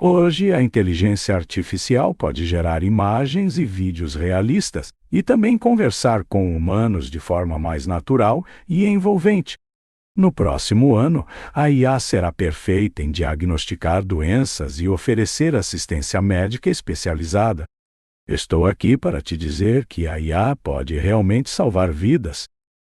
Hoje, a inteligência artificial pode gerar imagens e vídeos realistas e também conversar com humanos de forma mais natural e envolvente. No próximo ano, a IA será perfeita em diagnosticar doenças e oferecer assistência médica especializada. Estou aqui para te dizer que a IA pode realmente salvar vidas.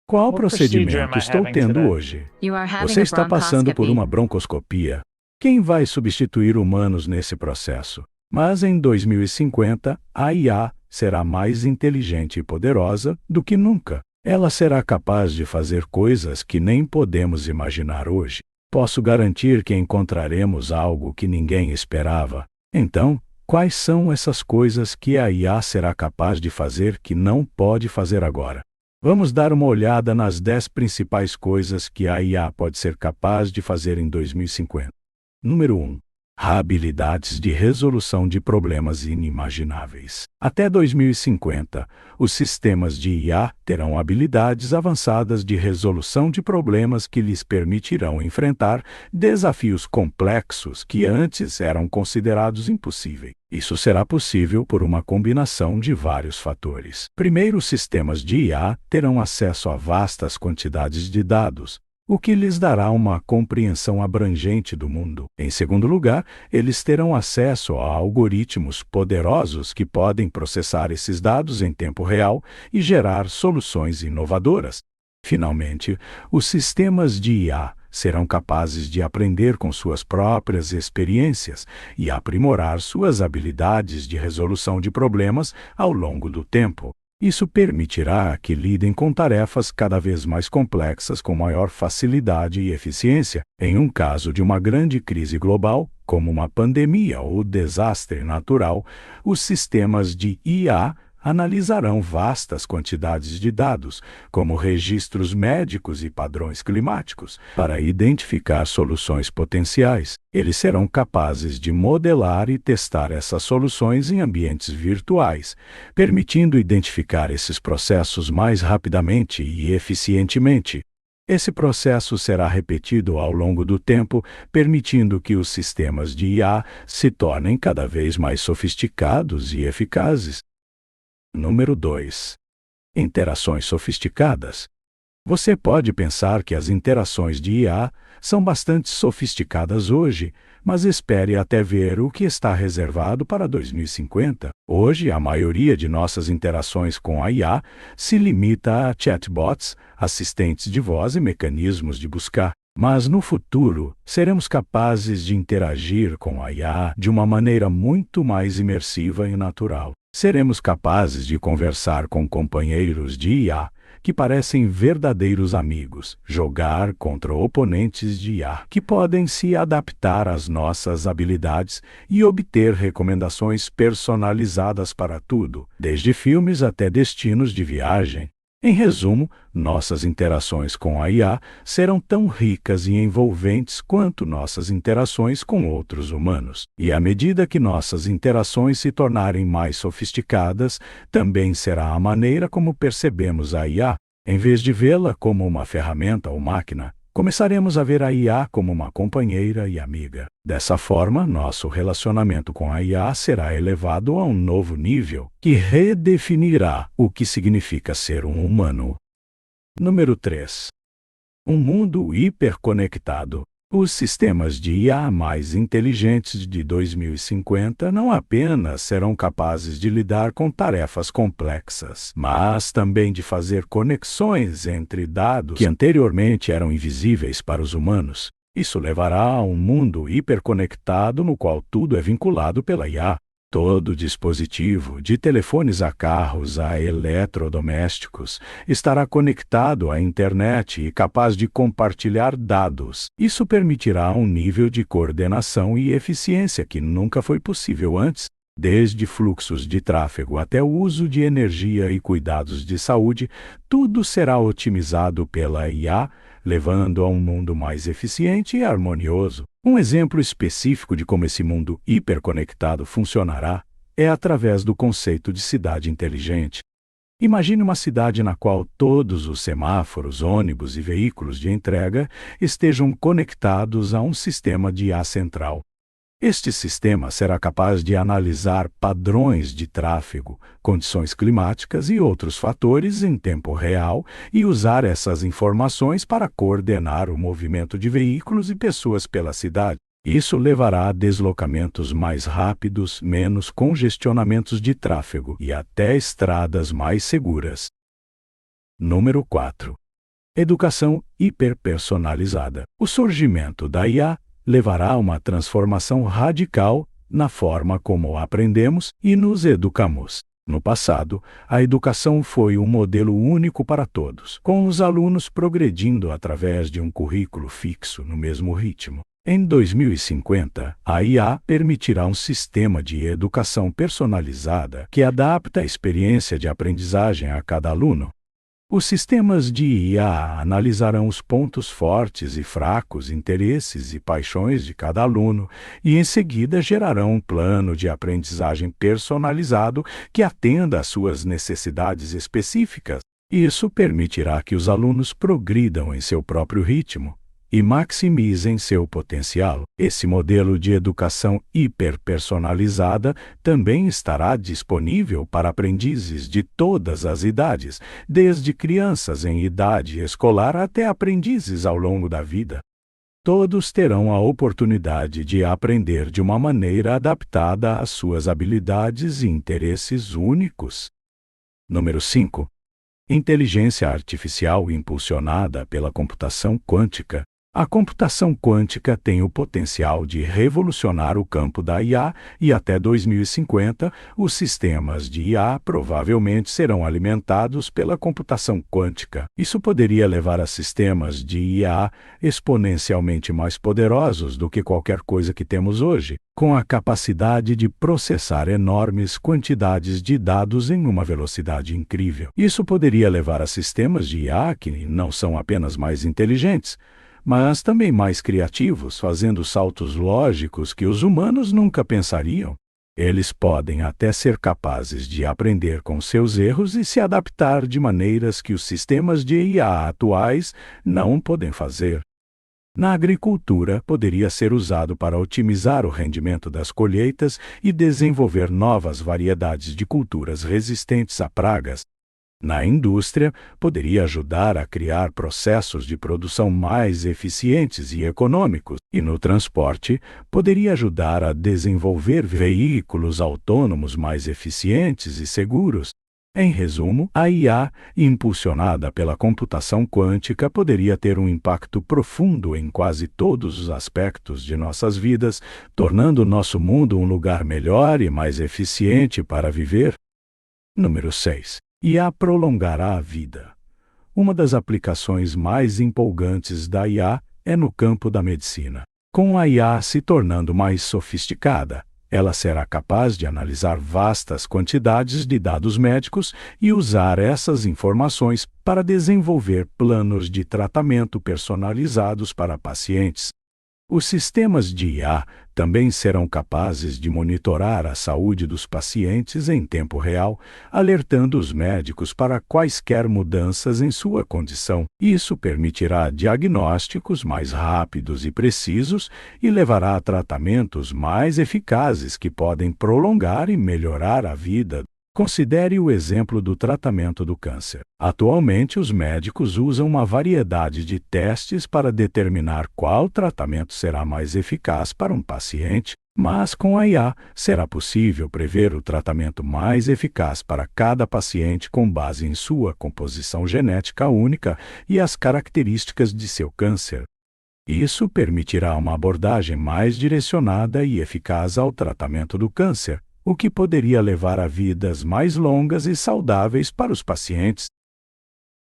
Qual What procedure am procedimento I estou having tendo today? hoje? You are having Você a está passando por bronchoscopy. uma broncoscopia. Quem vai substituir humanos nesse processo? Mas em 2050, a IA será mais inteligente e poderosa do que nunca. Ela será capaz de fazer coisas que nem podemos imaginar hoje. Posso garantir que encontraremos algo que ninguém esperava. Então, quais são essas coisas que a IA será capaz de fazer que não pode fazer agora? Vamos dar uma olhada nas 10 principais coisas que a IA pode ser capaz de fazer em 2050. Número 1. Habilidades de resolução de problemas inimagináveis. Até 2050, os sistemas de IA terão habilidades avançadas de resolução de problemas que lhes permitirão enfrentar desafios complexos que antes eram considerados impossíveis. Isso será possível por uma combinação de vários fatores. Primeiro, os sistemas de IA terão acesso a vastas quantidades de dados, o que lhes dará uma compreensão abrangente do mundo. Em segundo lugar, eles terão acesso a algoritmos poderosos que podem processar esses dados em tempo real e gerar soluções inovadoras. Finalmente, os sistemas de IA serão capazes de aprender com suas próprias experiências e aprimorar suas habilidades de resolução de problemas ao longo do tempo. Isso permitirá que lidem com tarefas cada vez mais complexas com maior facilidade e eficiência. Em um caso de uma grande crise global, como uma pandemia ou desastre natural, os sistemas de IA analisarão vastas quantidades de dados, como registros médicos e padrões climáticos, para identificar soluções potenciais. Eles serão capazes de modelar e testar essas soluções em ambientes virtuais, permitindo identificar esses processos mais rapidamente e eficientemente. Esse processo será repetido ao longo do tempo, permitindo que os sistemas de IA se tornem cada vez mais sofisticados e eficazes. Número 2. Interações sofisticadas. Você pode pensar que as interações de IA são bastante sofisticadas hoje, mas espere até ver o que está reservado para 2050. Hoje, a maioria de nossas interações com a IA se limita a chatbots, assistentes de voz e mecanismos de buscar. Mas no futuro, seremos capazes de interagir com a IA de uma maneira muito mais imersiva e natural. Seremos capazes de conversar com companheiros de IA que parecem verdadeiros amigos, jogar contra oponentes de IA que podem se adaptar às nossas habilidades e obter recomendações personalizadas para tudo, desde filmes até destinos de viagem. Em resumo, nossas interações com a IA serão tão ricas e envolventes quanto nossas interações com outros humanos. E à medida que nossas interações se tornarem mais sofisticadas, também será a maneira como percebemos a IA. Em vez de vê-la como uma ferramenta ou máquina, começaremos a ver a IA como uma companheira e amiga. Dessa forma, nosso relacionamento com a IA será elevado a um novo nível, que redefinirá o que significa ser um humano. Número 3. Um mundo hiperconectado. Os sistemas de IA mais inteligentes de 2050 não apenas serão capazes de lidar com tarefas complexas, mas também de fazer conexões entre dados que anteriormente eram invisíveis para os humanos. Isso levará a um mundo hiperconectado no qual tudo é vinculado pela IA. Todo dispositivo, de telefones a carros a eletrodomésticos, estará conectado à internet e capaz de compartilhar dados. Isso permitirá um nível de coordenação e eficiência que nunca foi possível antes. Desde fluxos de tráfego até o uso de energia e cuidados de saúde, tudo será otimizado pela IA, levando a um mundo mais eficiente e harmonioso. Um exemplo específico de como esse mundo hiperconectado funcionará é através do conceito de cidade inteligente. Imagine uma cidade na qual todos os semáforos, ônibus e veículos de entrega estejam conectados a um sistema de IA central. Este sistema será capaz de analisar padrões de tráfego, condições climáticas e outros fatores em tempo real e usar essas informações para coordenar o movimento de veículos e pessoas pela cidade. Isso levará a deslocamentos mais rápidos, menos congestionamentos de tráfego e até estradas mais seguras. Número 4. Educação hiperpersonalizada. O surgimento da IA levará a uma transformação radical na forma como aprendemos e nos educamos. No passado, a educação foi um modelo único para todos, com os alunos progredindo através de um currículo fixo no mesmo ritmo. Em 2050, a IA permitirá um sistema de educação personalizada que adapta a experiência de aprendizagem a cada aluno. Os sistemas de IA analisarão os pontos fortes e fracos, interesses e paixões de cada aluno e, em seguida, gerarão um plano de aprendizagem personalizado que atenda às suas necessidades específicas. Isso permitirá que os alunos progridam em seu próprio ritmo e maximizem seu potencial. Esse modelo de educação hiperpersonalizada também estará disponível para aprendizes de todas as idades, desde crianças em idade escolar até aprendizes ao longo da vida. Todos terão a oportunidade de aprender de uma maneira adaptada às suas habilidades e interesses únicos. Número 5. Inteligência artificial impulsionada pela computação quântica. A computação quântica tem o potencial de revolucionar o campo da IA e até 2050, os sistemas de IA provavelmente serão alimentados pela computação quântica. Isso poderia levar a sistemas de IA exponencialmente mais poderosos do que qualquer coisa que temos hoje, com a capacidade de processar enormes quantidades de dados em uma velocidade incrível. Isso poderia levar a sistemas de IA que não são apenas mais inteligentes, mas também mais criativos, fazendo saltos lógicos que os humanos nunca pensariam. Eles podem até ser capazes de aprender com seus erros e se adaptar de maneiras que os sistemas de IA atuais não podem fazer. Na agricultura, poderia ser usado para otimizar o rendimento das colheitas e desenvolver novas variedades de culturas resistentes a pragas. Na indústria, poderia ajudar a criar processos de produção mais eficientes e econômicos, e no transporte, poderia ajudar a desenvolver veículos autônomos mais eficientes e seguros. Em resumo, a IA, impulsionada pela computação quântica, poderia ter um impacto profundo em quase todos os aspectos de nossas vidas, tornando nosso mundo um lugar melhor e mais eficiente para viver. Número 6. IA prolongará a vida. Uma das aplicações mais empolgantes da IA é no campo da medicina. Com a IA se tornando mais sofisticada, ela será capaz de analisar vastas quantidades de dados médicos e usar essas informações para desenvolver planos de tratamento personalizados para pacientes. Os sistemas de IA também serão capazes de monitorar a saúde dos pacientes em tempo real, alertando os médicos para quaisquer mudanças em sua condição. Isso permitirá diagnósticos mais rápidos e precisos e levará a tratamentos mais eficazes que podem prolongar e melhorar a vida. Considere o exemplo do tratamento do câncer. Atualmente, os médicos usam uma variedade de testes para determinar qual tratamento será mais eficaz para um paciente, mas com a IA será possível prever o tratamento mais eficaz para cada paciente com base em sua composição genética única e as características de seu câncer. Isso permitirá uma abordagem mais direcionada e eficaz ao tratamento do câncer, o que poderia levar a vidas mais longas e saudáveis para os pacientes.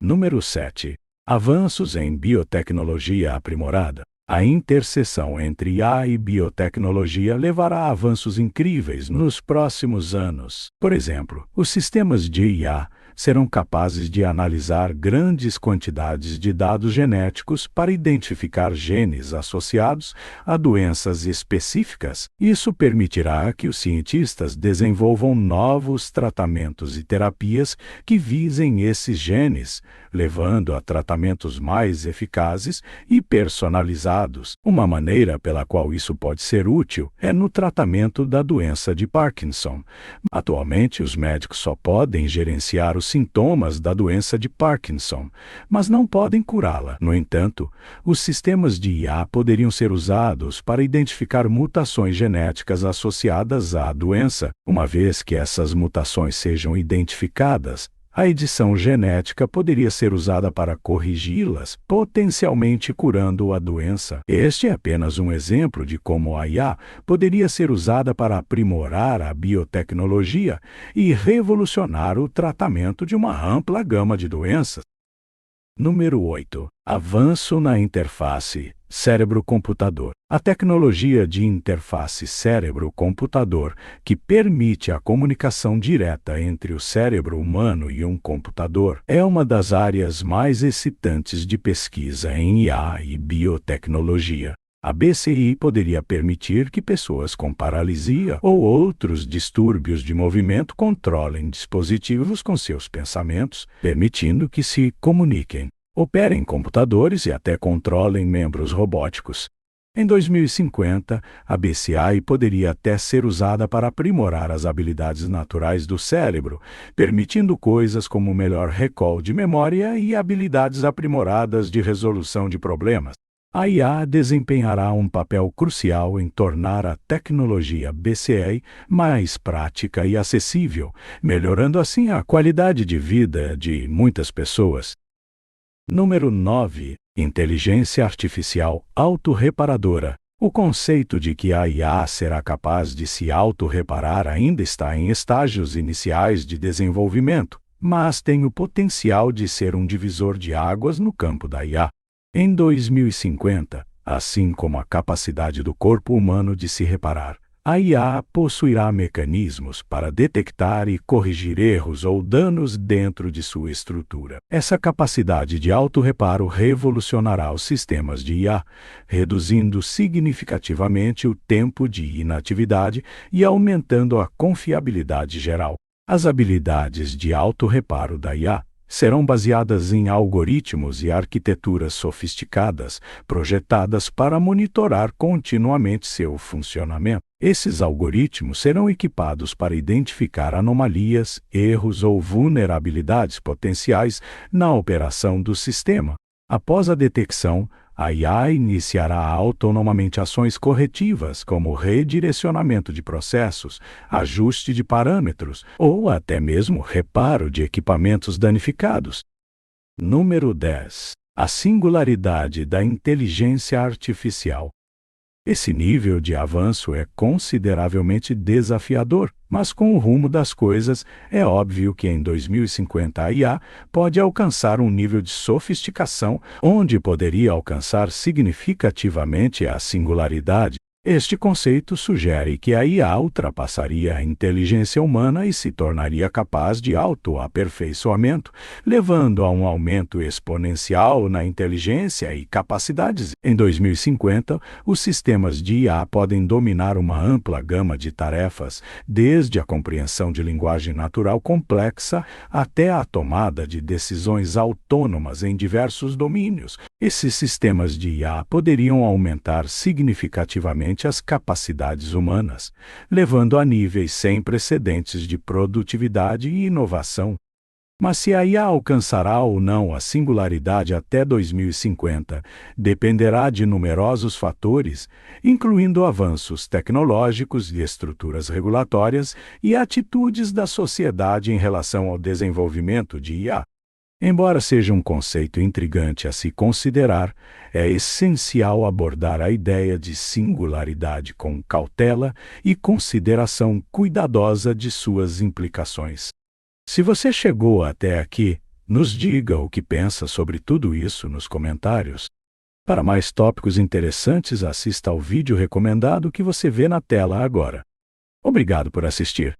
Número 7. Avanços em biotecnologia aprimorada. A interseção entre IA e biotecnologia levará a avanços incríveis nos próximos anos. Por exemplo, os sistemas de IA serão capazes de analisar grandes quantidades de dados genéticos para identificar genes associados a doenças específicas. Isso permitirá que os cientistas desenvolvam novos tratamentos e terapias que visem esses genes, levando a tratamentos mais eficazes e personalizados. Uma maneira pela qual isso pode ser útil é no tratamento da doença de Parkinson. Atualmente, os médicos só podem gerenciar os sintomas da doença de Parkinson, mas não podem curá-la. No entanto, os sistemas de IA poderiam ser usados para identificar mutações genéticas associadas à doença. Uma vez que essas mutações sejam identificadas, a edição genética poderia ser usada para corrigi-las, potencialmente curando a doença. Este é apenas um exemplo de como a IA poderia ser usada para aprimorar a biotecnologia e revolucionar o tratamento de uma ampla gama de doenças. Número 8. Avanço na interface cérebro-computador. A tecnologia de interface cérebro-computador, que permite a comunicação direta entre o cérebro humano e um computador, é uma das áreas mais excitantes de pesquisa em IA e biotecnologia. A BCI poderia permitir que pessoas com paralisia ou outros distúrbios de movimento controlem dispositivos com seus pensamentos, permitindo que se comuniquem, operem computadores e até controlem membros robóticos. Em 2050, a BCI poderia até ser usada para aprimorar as habilidades naturais do cérebro, permitindo coisas como melhor recall de memória e habilidades aprimoradas de resolução de problemas. A IA desempenhará um papel crucial em tornar a tecnologia BCI mais prática e acessível, melhorando assim a qualidade de vida de muitas pessoas. Número 9. Inteligência artificial autorreparadora. O conceito de que a IA será capaz de se autorreparar ainda está em estágios iniciais de desenvolvimento, mas tem o potencial de ser um divisor de águas no campo da IA. Em 2050, assim como a capacidade do corpo humano de se reparar, a IA possuirá mecanismos para detectar e corrigir erros ou danos dentro de sua estrutura. Essa capacidade de autorreparo revolucionará os sistemas de IA, reduzindo significativamente o tempo de inatividade e aumentando a confiabilidade geral. As habilidades de autorreparo da IA serão baseadas em algoritmos e arquiteturas sofisticadas, projetadas para monitorar continuamente seu funcionamento. Esses algoritmos serão equipados para identificar anomalias, erros ou vulnerabilidades potenciais na operação do sistema. Após a detecção, a IA iniciará autonomamente ações corretivas, como redirecionamento de processos, ajuste de parâmetros ou até mesmo reparo de equipamentos danificados. Número 10. A singularidade da inteligência artificial. Esse nível de avanço é consideravelmente desafiador, mas com o rumo das coisas, é óbvio que em 2050 a IA pode alcançar um nível de sofisticação onde poderia alcançar significativamente a singularidade. Este conceito sugere que a IA ultrapassaria a inteligência humana e se tornaria capaz de autoaperfeiçoamento, levando a um aumento exponencial na inteligência e capacidades. Em 2050, os sistemas de IA podem dominar uma ampla gama de tarefas, desde a compreensão de linguagem natural complexa até a tomada de decisões autônomas em diversos domínios. Esses sistemas de IA poderiam aumentar significativamente as capacidades humanas, levando a níveis sem precedentes de produtividade e inovação. Mas se a IA alcançará ou não a singularidade até 2050 dependerá de numerosos fatores, incluindo avanços tecnológicos e estruturas regulatórias e atitudes da sociedade em relação ao desenvolvimento de IA. Embora seja um conceito intrigante a se considerar, é essencial abordar a ideia de singularidade com cautela e consideração cuidadosa de suas implicações. Se você chegou até aqui, nos diga o que pensa sobre tudo isso nos comentários. Para mais tópicos interessantes, assista ao vídeo recomendado que você vê na tela agora. Obrigado por assistir.